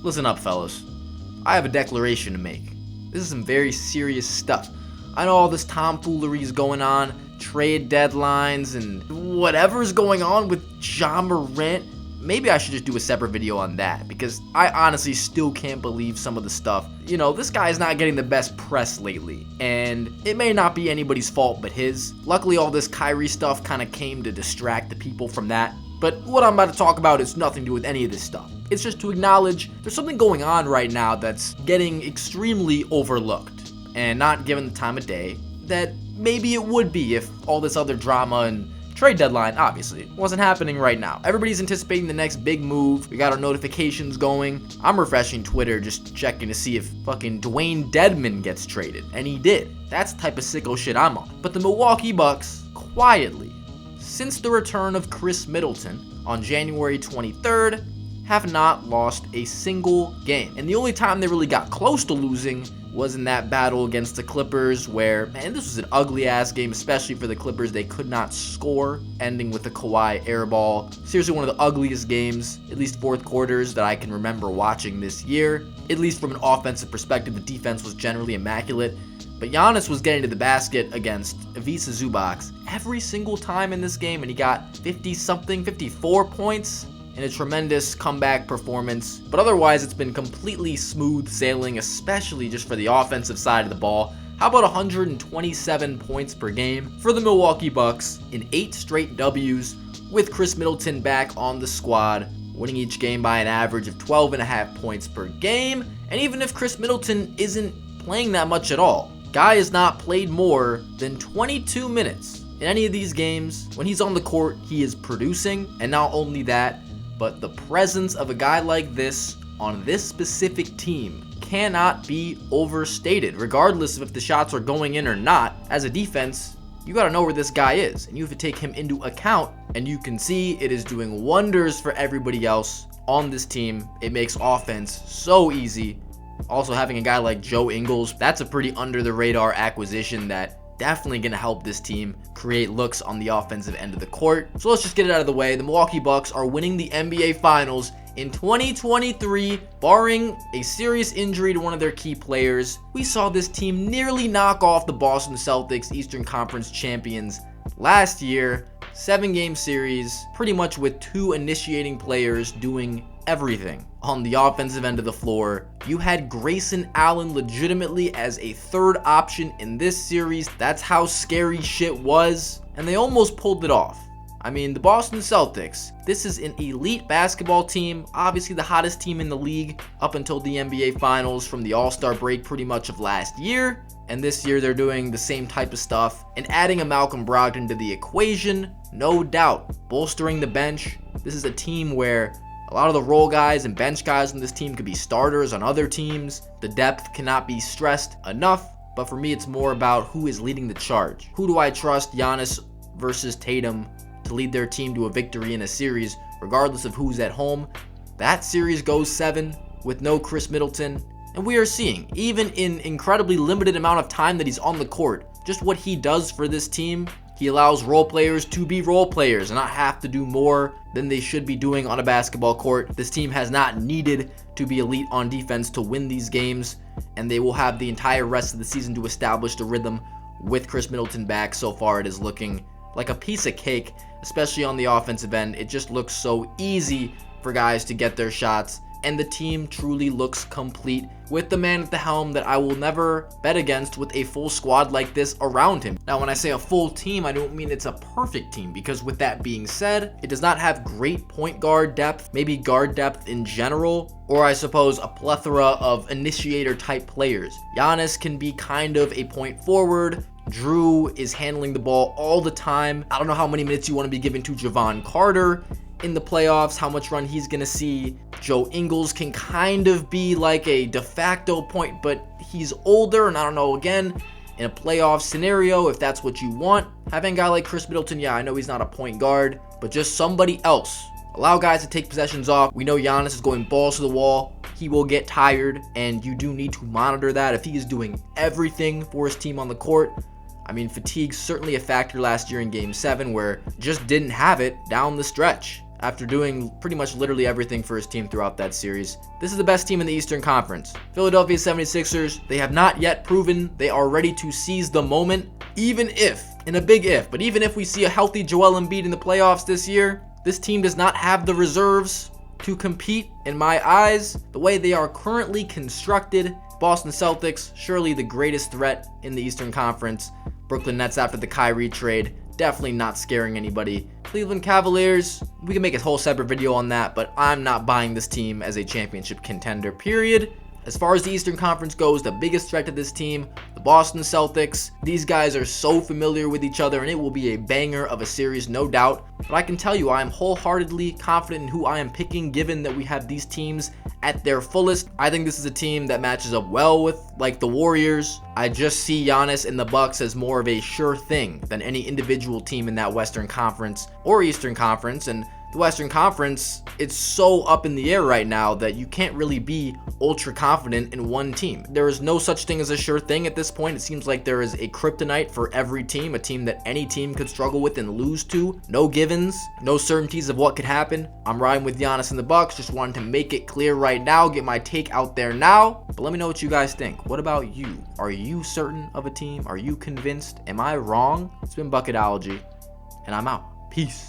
Listen up, fellas. I have a declaration to make. This is some very serious stuff. I know all this tomfoolery is going on, trade deadlines, and whatever's going on with Ja Morant. Maybe I should just do a separate video on that, because I honestly still can't believe some of the stuff. You know, this guy is not getting the best press lately, and it may not be anybody's fault but his. Luckily, all this Kyrie stuff kind of came to distract the people from that. But what I'm about to talk about is nothing to do with any of this stuff. It's just to acknowledge there's something going on right now that's getting extremely overlooked and not given the time of day that maybe it would be if all this other drama and trade deadline, obviously, wasn't happening right now. Everybody's anticipating the next big move. We got our notifications going. I'm refreshing Twitter, just checking to see if fucking Dwayne Dedmon gets traded. And he did. That's the type of sicko shit I'm on. But the Milwaukee Bucks, quietly, since the return of Khris Middleton on January 23rd, have not lost a single game. And the only time they really got close to losing was in that battle against the Clippers where, man, this was an ugly ass game, especially for the Clippers. They could not score, ending with a Kawhi airball. Seriously, one of the ugliest games, at least fourth quarters, that I can remember watching this year. At least from an offensive perspective, the defense was generally immaculate. But Giannis was getting to the basket against Ivica Zubac every single time in this game, and he got 54 points in a tremendous comeback performance. But otherwise, it's been completely smooth sailing, especially just for the offensive side of the ball. How about 127 points per game for the Milwaukee Bucks in 8 straight W's with Khris Middleton back on the squad, winning each game by an average of 12.5 points per game. And even if Khris Middleton isn't playing that much at all, guy has not played more than 22 minutes in any of these games. When he's on the court, he is producing, and not only that, but the presence of a guy like this on this specific team cannot be overstated. Regardless of if the shots are going in or not, as a defense, you gotta know where this guy is, and you have to take him into account, and you can see it is doing wonders for everybody else on this team. It makes offense so easy. Also, having a guy like Joe Ingles, that's a pretty under the radar acquisition that definitely going to help this team create looks on the offensive end of the court. So let's just get it out of the way. The Milwaukee Bucks are winning the NBA Finals in 2023, barring a serious injury to one of their key players. We saw this team nearly knock off the Boston Celtics, Eastern Conference champions, last year. 7-game series, pretty much with 2 initiating players doing everything on the offensive end of the floor. You had Grayson Allen legitimately as a third option in this series. That's how scary shit was, and they almost pulled it off. I mean, the Boston Celtics, this is an elite basketball team, obviously the hottest team in the league up until the NBA Finals from the All-Star break pretty much of last year. And this year they're doing the same type of stuff and adding a Malcolm Brogdon to the equation, no doubt. Bolstering the bench. This is a team where a lot of the role guys and bench guys on this team could be starters on other teams. The depth cannot be stressed enough, but for me it's more about who is leading the charge. Who do I trust, Giannis versus Tatum, to lead their team to a victory in a series, regardless of who's at home? That series goes 7 with no Khris Middleton. And we are seeing, even in incredibly limited amount of time that he's on the court, just what he does for this team. He allows role players to be role players and not have to do more than they should be doing on a basketball court. This team has not needed to be elite on defense to win these games, and they will have the entire rest of the season to establish the rhythm with Khris Middleton back. So far, it is looking like a piece of cake, especially on the offensive end. It just looks so easy for guys to get their shots, and the team truly looks complete with the man at the helm that I will never bet against with a full squad like this around him. Now, when I say a full team, I don't mean it's a perfect team, because with that being said, it does not have great point guard depth, maybe guard depth in general, or I suppose a plethora of initiator type players. Giannis can be kind of a point forward. Drew is handling the ball all the time. I don't know how many minutes you want to be giving to Javon Carter in the playoffs, how much run he's gonna see. Joe Ingles can kind of be like a de facto point, but he's older, and I don't know, again, in a playoff scenario, if that's what you want. Having a guy like Khris Middleton, yeah, I know he's not a point guard, but just somebody else. Allow guys to take possessions off. We know Giannis is going balls to the wall. He will get tired, and you do need to monitor that. If he is doing everything for his team on the court, I mean, fatigue's certainly a factor last year in Game 7, where just didn't have it down the stretch. after doing pretty much literally everything for his team throughout that series. This is the best team in the Eastern Conference. Philadelphia 76ers, they have not yet proven they are ready to seize the moment, even if, and a big if, but even if we see a healthy Joel Embiid in the playoffs this year, this team does not have the reserves to compete. In my eyes, the way they are currently constructed, Boston Celtics, surely the greatest threat in the Eastern Conference. Brooklyn Nets after the Kyrie trade, definitely not scaring anybody. Cleveland Cavaliers, we can make a whole separate video on that, but I'm not buying this team as a championship contender, period. As far as the Eastern Conference goes, the biggest threat to this team, the Boston Celtics. These guys are so familiar with each other, and it will be a banger of a series, no doubt. But I can tell you, I am wholeheartedly confident in who I am picking, given that we have these teams at their fullest. I think this is a team that matches up well with, like, the Warriors. I just see Giannis and the Bucks as more of a sure thing than any individual team in that Western Conference or Eastern Conference. And the Western Conference, it's so up in the air right now that you can't really be ultra confident in one team. There is no such thing as a sure thing at this point. It seems like there is a kryptonite for every team, a team that any team could struggle with and lose to. No givens, no certainties of what could happen. I'm riding with Giannis and the Bucks. Just wanted to make it clear right now, get my take out there now. But let me know what you guys think. What about you? Are you certain of a team? Are you convinced? Am I wrong? It's been Bucketology, and I'm out. Peace.